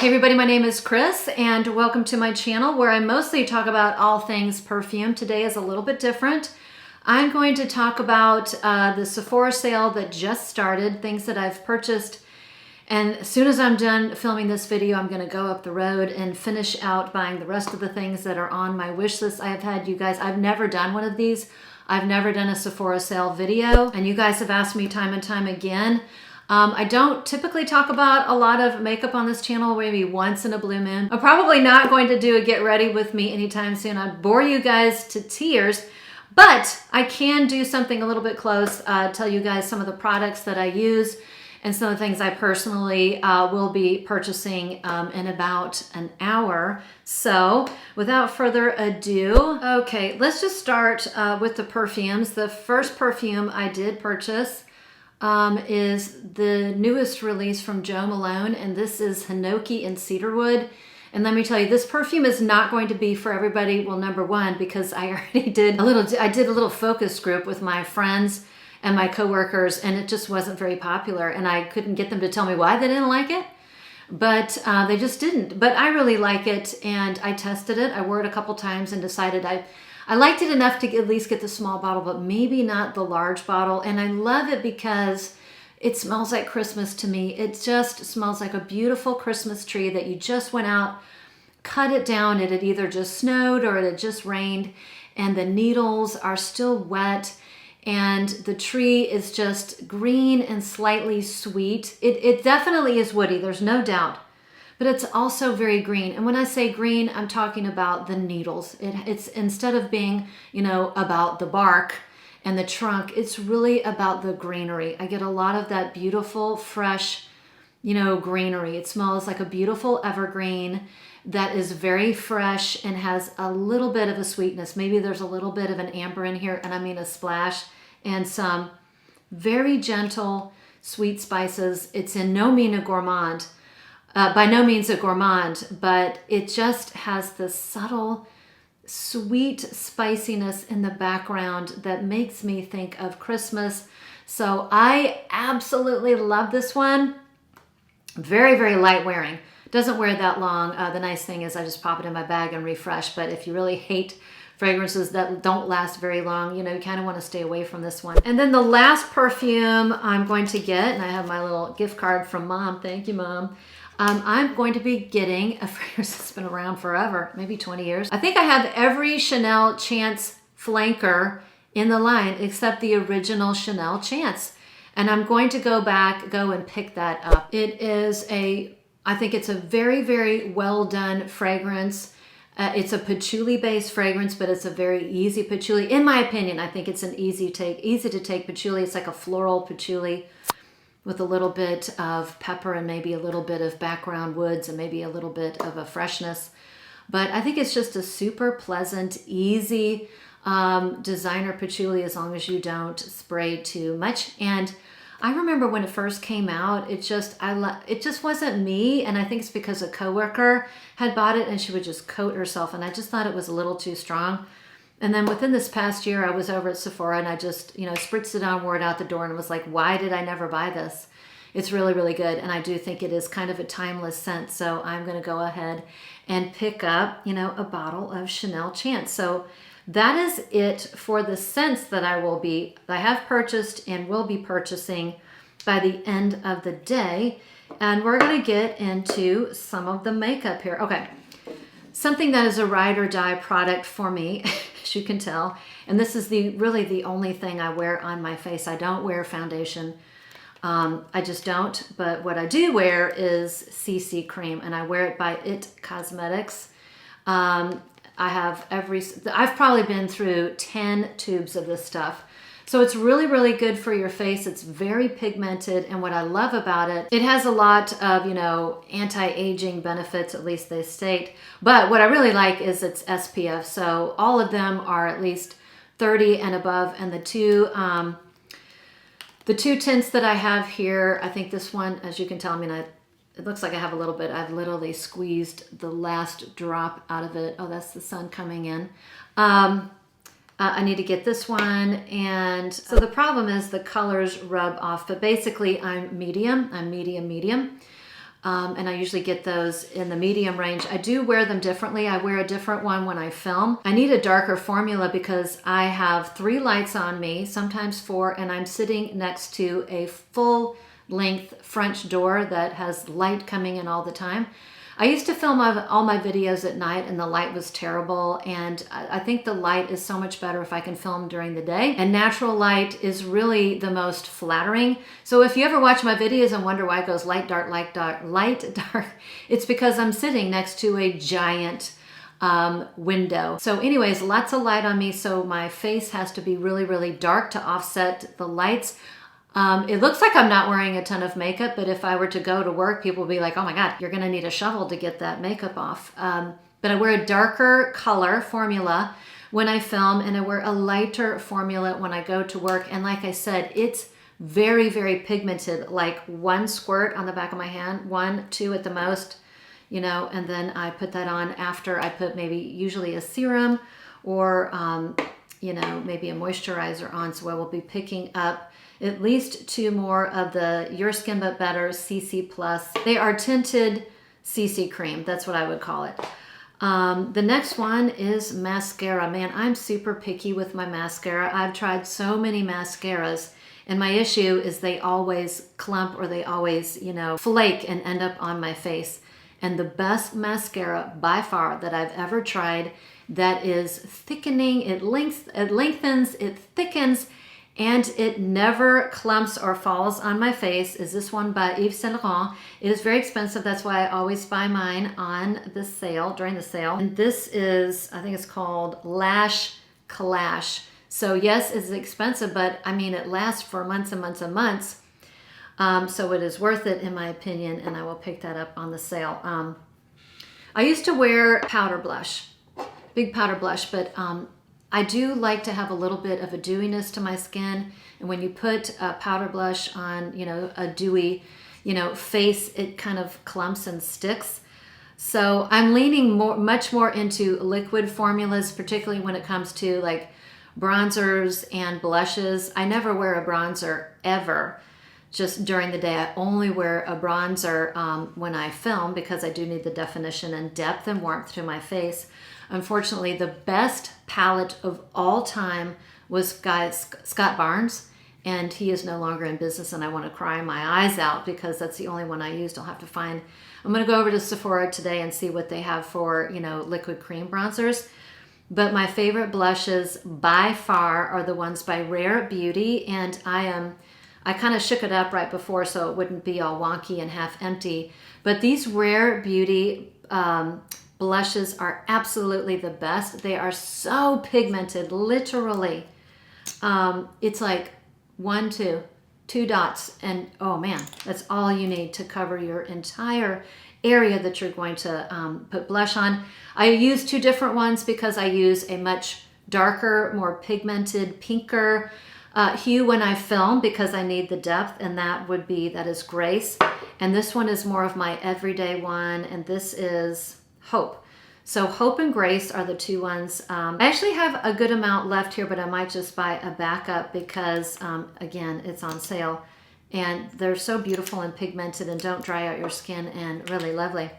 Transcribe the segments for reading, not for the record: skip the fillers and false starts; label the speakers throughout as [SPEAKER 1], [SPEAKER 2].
[SPEAKER 1] Hey everybody, my name is Chris and welcome to my channel where I mostly talk about all things perfume. Today is a little bit different. I'm going to talk about the Sephora sale that just started, things that I've purchased, and as soon as I'm done filming this video, I'm going to go up the road and finish out buying the rest of the things that are on my wish list. I have had you guys, I've never done one of these. I've never done a Sephora sale video, and you guys have asked me time and time again. I don't typically talk about a lot of makeup on this channel, maybe once in a blue moon. I'm probably not going to do a get ready with me anytime soon. I'd bore you guys to tears, but I can do something a little bit close, tell you guys some of the products that I use and some of the things I personally will be purchasing in about an hour. So without further ado, okay, let's just start with the perfumes. The first perfume I did purchase is the newest release from Jo Malone, and this is Hinoki and Cedarwood. And let me tell you, this perfume is not going to be for everybody. Well, number one, because I already did a little focus group with my friends and my coworkers, and it just wasn't very popular, and I couldn't get them to tell me why they didn't like it, but they just didn't. But I really like it, and I tested it. I wore it a couple times and decided I liked it enough to at least get the small bottle, but maybe not the large bottle. And I love it because it smells like Christmas to me. It just smells like a beautiful Christmas tree that you just went out, cut it down. It had either just snowed or it had just rained, and the needles are still wet, and the tree is just green and slightly sweet. It definitely is woody, there's no doubt. But it's also very green. And when I say green, I'm talking about the needles. It's instead of being, about the bark and the trunk, it's really about the greenery. I get a lot of that beautiful, fresh, greenery. It smells like a beautiful evergreen that is very fresh and has a little bit of a sweetness. Maybe there's a little bit of an amber in here, and I mean a splash, and some very gentle, sweet spices. It's in no mean a gourmand. By no means a gourmand, but it just has this subtle, sweet spiciness in the background that makes me think of Christmas. So I absolutely love this one. Very, very light wearing. Doesn't wear that long. The nice thing is I just pop it in my bag and refresh, but if you really hate fragrances that don't last very long, you kind of want to stay away from this one. And then the last perfume I'm going to get, and I have my little gift card from Mom. Thank you, Mom. I'm going to be getting a fragrance that's been around forever, maybe 20 years. I think I have every Chanel Chance flanker in the line except the original Chanel Chance. And I'm going to go and pick that up. I think it's a very, very well done fragrance. It's a patchouli based fragrance, but it's a very easy patchouli. In my opinion, I think it's an easy to take patchouli. It's like a floral patchouli with a little bit of pepper and maybe a little bit of background woods and maybe a little bit of a freshness. But I think it's just a super pleasant, easy designer patchouli as long as you don't spray too much. And I remember when it first came out, it just wasn't me. And I think it's because a coworker had bought it and she would just coat herself. And I just thought it was a little too strong. And then within this past year, I was over at Sephora and I just, spritzed it on, wore it out the door, and was like, why did I never buy this? It's really, really good. And I do think it is kind of a timeless scent. So I'm going to go ahead and pick up, a bottle of Chanel Chance. So that is it for the scents that I have purchased and will be purchasing by the end of the day. And we're going to get into some of the makeup here. Okay. Something that is a ride or die product for me, as you can tell. And this is really the only thing I wear on my face. I don't wear foundation. I just don't. But what I do wear is CC cream, and I wear it by It Cosmetics. I've probably been through 10 tubes of this stuff. So it's really, really good for your face. It's very pigmented, and what I love about it, it has a lot of, anti-aging benefits, at least they state. But what I really like is its SPF. So all of them are at least 30 and above, and the two tints that I have here, I think this one, as you can tell, it looks like I have a little bit. I've literally squeezed the last drop out of it. Oh, that's the sun coming in. I need to get this one. And so the problem is the colors rub off, but basically I'm medium. And I usually get those in the medium range. I do wear them differently. I wear a different one when I film. I need a darker formula because I have 3 lights on me, sometimes 4, and I'm sitting next to a full length French door that has light coming in all the time. I used to film all my videos at night and the light was terrible, and I think the light is so much better if I can film during the day, and natural light is really the most flattering. So if you ever watch my videos and wonder why it goes light, dark, light, dark, light, dark, it's because I'm sitting next to a giant window. So anyways, lots of light on me, so my face has to be really, really dark to offset the lights. It looks like I'm not wearing a ton of makeup, but if I were to go to work, people would be like, oh my God, you're gonna need a shovel to get that makeup off. But I wear a darker color formula when I film, and I wear a lighter formula when I go to work. And like I said, it's very, very pigmented, like 1 squirt on the back of my hand, 1, 2 at the most, you know, and then I put that on after I put maybe usually a serum or, you know, maybe a moisturizer on. So I will be picking up at least 2 more of the Your Skin But Better CC Plus. They are tinted CC cream. That's what I would call it. The next one is mascara. Man, I'm super picky with my mascara. I've tried so many mascaras, and my issue is they always clump or they always, you know, flake and end up on my face. And the best mascara by far that I've ever tried that is thickening, it lengthens, it thickens, and it never clumps or falls on my face is this one by Yves Saint Laurent. It is very expensive. That's why I always buy mine on the sale, during the sale. And this is, I think it's called Lash Clash. So yes, it's expensive, but I mean, it lasts for months and months and months. So it is worth it in my opinion, and I will pick that up on the sale. I used to wear powder blush, big powder blush, but I do like to have a little bit of a dewiness to my skin. And when you put a powder blush on, you know, a dewy, you know, face, it kind of clumps and sticks. So I'm leaning much more into liquid formulas, particularly when it comes to like bronzers and blushes. I never wear a bronzer ever, just during the day. I only wear a bronzer when I film because I do need the definition and depth and warmth to my face. Unfortunately, the best palette of all time was Scott Barnes, and he is no longer in business, and I want to cry my eyes out because that's the only one I used. I'll have to find, I'm going to go over to Sephora today and see what they have for, you know, liquid cream bronzers. But my favorite blushes by far are the ones by Rare Beauty, and I kind of shook it up right before so it wouldn't be all wonky and half empty. But these Rare Beauty blushes are absolutely the best. They are so pigmented, literally. It's like 1, 2 dots, and oh man, that's all you need to cover your entire area that you're going to put blush on. I use 2 different ones because I use a much darker, more pigmented, pinker hue when I film because I need the depth, and that is Grace. And this one is more of my everyday one, and this is Hope. So Hope and Grace are the 2 ones. I actually have a good amount left here, but I might just buy a backup because, again, it's on sale. And they're so beautiful and pigmented and don't dry out your skin, and really lovely.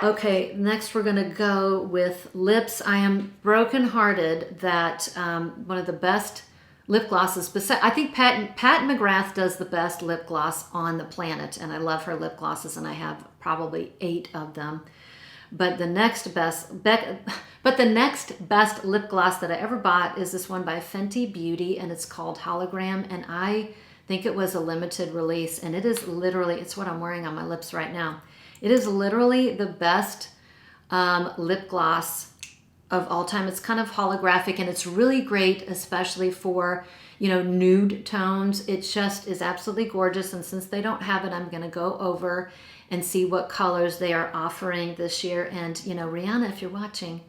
[SPEAKER 1] Okay, next we're gonna go with lips. I am brokenhearted that one of the best lip glosses, I think Pat McGrath does the best lip gloss on the planet, and I love her lip glosses, and I have probably 8 of them. But the next best lip gloss that I ever bought is this one by Fenty Beauty, and it's called Hologram, and I think it was a limited release, and it is literally, it's what I'm wearing on my lips right now. It is literally the best lip gloss of all time. It's kind of holographic, and it's really great, especially for, you know, nude tones. It just is absolutely gorgeous, and since they don't have it, I'm gonna go over and see what colors they are offering this year. And, you know, Rihanna, if you're watching,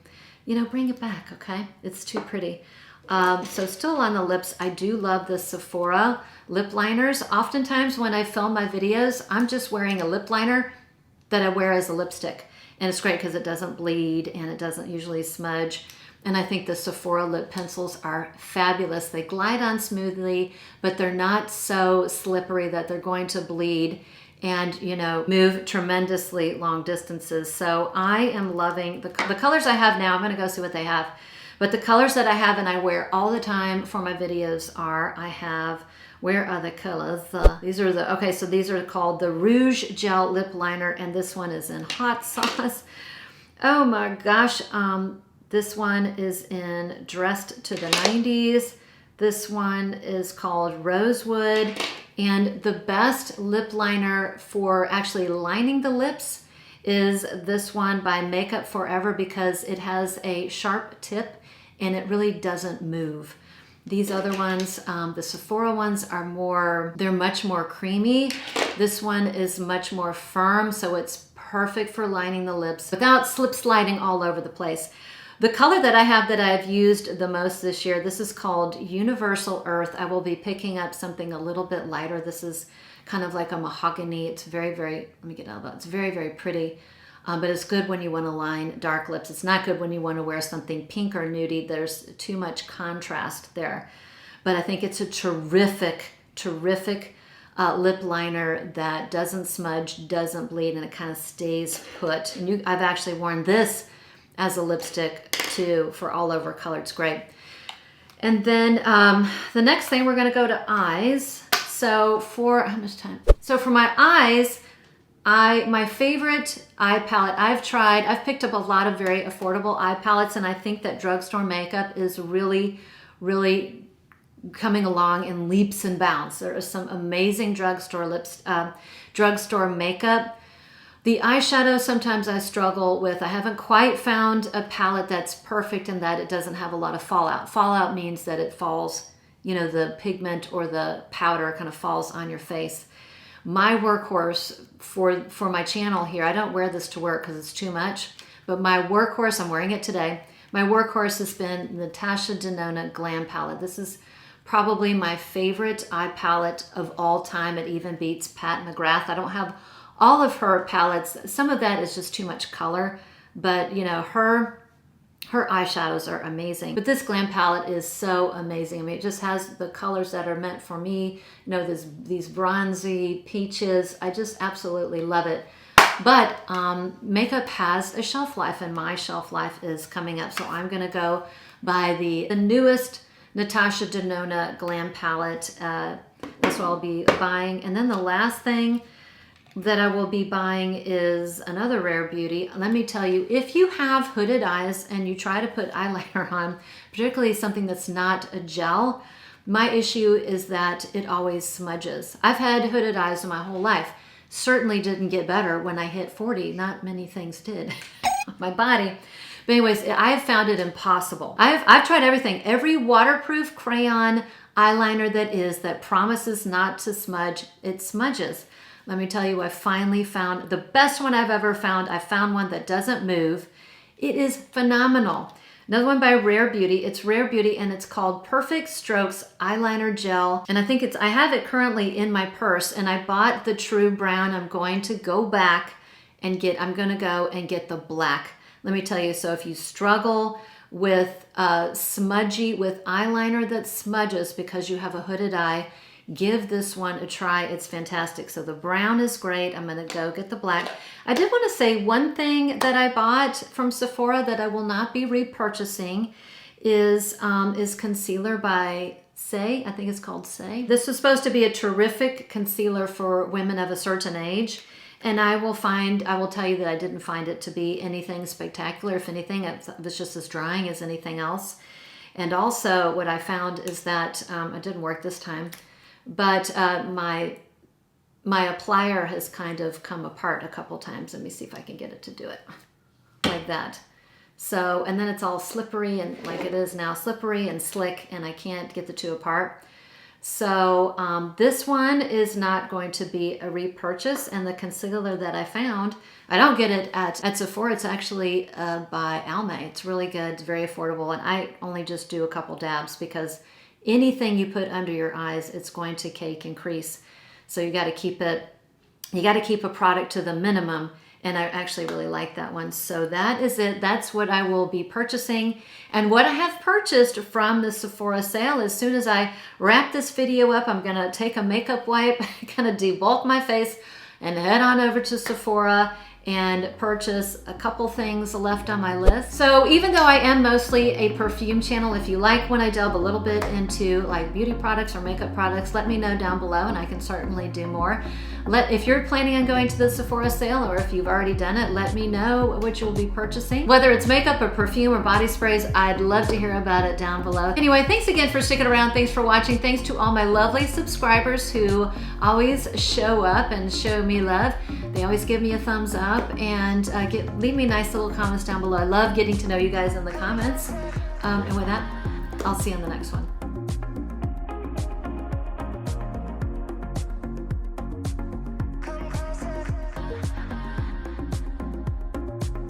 [SPEAKER 1] you know, bring it back, okay? It's too pretty. So still on the lips, I do love the Sephora lip liners. Oftentimes when I film my videos, I'm just wearing a lip liner that I wear as a lipstick. And it's great because it doesn't bleed and it doesn't usually smudge. And I think the Sephora lip pencils are fabulous. They glide on smoothly, but they're not so slippery that they're going to bleed. and, you know, move tremendously long distances. So I am loving the colors I have now. I'm going to go see what they have. But the colors that I have and I wear all the time for my videos are, I have, where are the colors? These are the, okay, so these are called the Rouge Gel Lip Liner, and this one is in Hot Sauce. Oh my gosh. This one is in Dressed to the 90s. This one is called Rosewood. And the best lip liner for actually lining the lips is this one by Makeup Forever, because it has a sharp tip and it really doesn't move. These other ones, the Sephora ones are more, they're much more creamy. This one is much more firm, so it's perfect for lining the lips without slip sliding all over the place. The color that I have that I've used the most this year, this is called Universal Earth. I will be picking up something a little bit lighter. This is kind of like a mahogany. It's very, very, let me get out of that. It's very, very pretty. But it's good when you want to line dark lips. It's not good when you want to wear something pink or nudie. There's too much contrast there. But I think it's a terrific, terrific lip liner that doesn't smudge, doesn't bleed, and it kind of stays put. And I've actually worn this as a lipstick too for all over color. It's great. And then the next thing, we're going to go to eyes. So for, how much time? So for my eyes, my favorite eye palette I've picked up a lot of very affordable eye palettes, and I think that drugstore makeup is really, really coming along in leaps and bounds. There is some amazing drugstore makeup. The eyeshadow, sometimes I struggle with. I haven't quite found a palette that's perfect in that it doesn't have a lot of fallout. Fallout means that it falls, you know, the pigment or the powder kind of falls on your face. My workhorse for my channel here, I don't wear this to work because it's too much, but my workhorse, I'm wearing it today, my workhorse has been Natasha Denona Glam palette. This is probably my favorite eye palette of all time. It even beats Pat McGrath. I don't have all of her palettes. Some of that is just too much color, but you know, her eyeshadows are amazing. But this Glam palette is so amazing. I mean, it just has the colors that are meant for me. You know, these bronzy peaches. I just absolutely love it. But makeup has a shelf life, and my shelf life is coming up. So I'm gonna go buy the newest Natasha Denona Glam palette. That's what I'll be buying. And then the last thing that I will be buying is another rare beauty. Let me tell you, if you have hooded eyes and you try to put eyeliner on, particularly something that's not a gel, my issue is that it always smudges. I've had hooded eyes my whole life. Certainly didn't get better when I hit 40. Not many things did on my body. But anyways, I've found it impossible. I've tried everything. Every waterproof crayon eyeliner that promises not to smudge, it smudges. Let me tell you, I finally found the best one I've ever found. I found one that doesn't move. It is phenomenal. Another one by Rare Beauty. It's Rare Beauty and it's called PerfectStrokes Eyeliner Gel. And I have it currently in my purse, and I bought the True Brown. I'm going to go back and I'm going to go and get the black. Let me tell you, so if you struggle with smudgy, with eyeliner that smudges because you have a hooded eye, give this one a try. It's fantastic. So the brown is great. I'm going to go get the black. I did want to say one thing that I bought from Sephora that I will not be repurchasing is concealer by Saie. I think it's called Saie. This was supposed to be a terrific concealer for women of a certain age. And I will tell you that I didn't find it to be anything spectacular. If anything, it was just as drying as anything else. And also what I found is that, it didn't work this time, but my applier has kind of come apart a couple times. Let me see if I can get it to do it like that. So, and then it's all slippery, and like it is now, slippery and slick, and I can't get the two apart. So this one is not going to be a repurchase, and the concealer that I found, I don't get it at Sephora. It's actually by Almay. It's really good. It's very affordable, and I only just do a couple dabs because anything you put under your eyes, it's going to cake and crease. So you got to keep a product to the minimum. And I actually really like that one. So that is it. That's what I will be purchasing. And what I have purchased from the Sephora sale, as soon as I wrap this video up, I'm going to take a makeup wipe, kind of debulk my face, and head on over to Sephora and purchase a couple things left on my list. So even though I am mostly a perfume channel, if you like when I delve a little bit into like beauty products or makeup products, let me know down below and I can certainly do more. If you're planning on going to the Sephora sale, or if you've already done it, let me know what you'll be purchasing. Whether it's makeup or perfume or body sprays, I'd love to hear about it down below. Anyway, thanks again for sticking around. Thanks for watching. Thanks to all my lovely subscribers who always show up and show me love. They always give me a thumbs up and leave me nice little comments down below. I love getting to know you guys in the comments. And with that, I'll see you in the next one.